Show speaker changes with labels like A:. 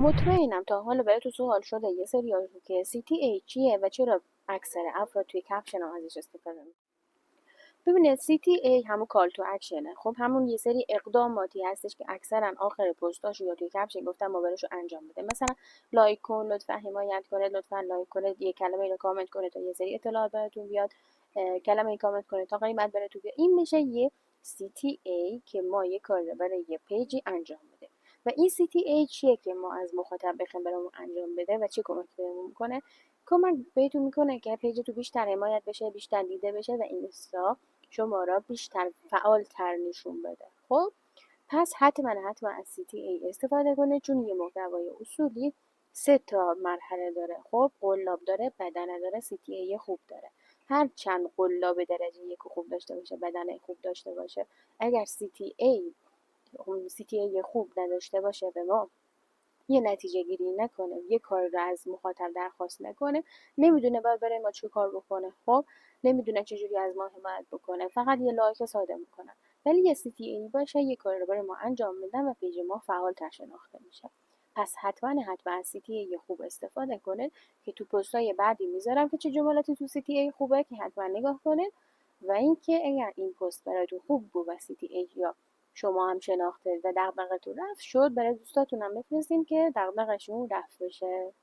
A: مطمئنم تا حالا براتون سوال شده یه سریاتون که CTA چیه و چرا اکثر افراد توی کپشن ها ازش استفاده میکنن. ببینید CTA همون کال تو اکشنه. خب همون یه سری اقداماتی هستش که اکثرا آخر پستاشو یا توی کپشن گفتن ما براشو انجام بده. مثلا لایک کن، لطفا حمایت کنید، لطفا لایک کنید، یه کلمه رو کامنت کنید تا یه سری اطلاعات براتون بیاد، کلمه کامنت کنید تا قیمت براتون بیاد. این میشه یه CTA که ما یه کاری رو برای یه پیجی انجام بده. و این CTA چیه که ما از مخاطب بخوایم برامون انجام بده و چه کمک بهمون میکنه؟ کمک بهتون میکنه که پیجتون بیشتر حمایت بشه، بیشتر دیده بشه و اینستا شما را بیشتر فعالتر نشون بده. خب پس حتما از CTA استفاده کنه، چون یه محتوای اصولی 3 تا مرحله داره. خب قلاب داره، بدنه داره، CTA خوب داره. هر چند قلاب درجه 1 خوب داشته باشه، بدنه خوب داشته باشه، اگر CTA خوب نداشته باشه به ما یه نتیجه گیری نکنه، یه کار رو از مخاطب درخواست نکنه، نمیدونه باید برای ما چه کار بکنه. خب نمیدونه چجوری از ما حمایت بکنه، فقط یه لایک ساده میکنه. ولی یه CTA باشه، یه کار رو برای ما انجام میدن و پیج ما فعال‌تر شناخته میشه. پس حتما از CTA خوب استفاده کنه که تو پستای بعدی میذارم که چه جملاتی تو CTA خوبه که حتما نگاه کنه. و اینکه اگر این پست براتون خوب بود و CTA یا شما هم شناخته و دغدغه‌تون رفع شد، برای دوستاتون هم بفرستین که دغدغه‌شون رفع بشه.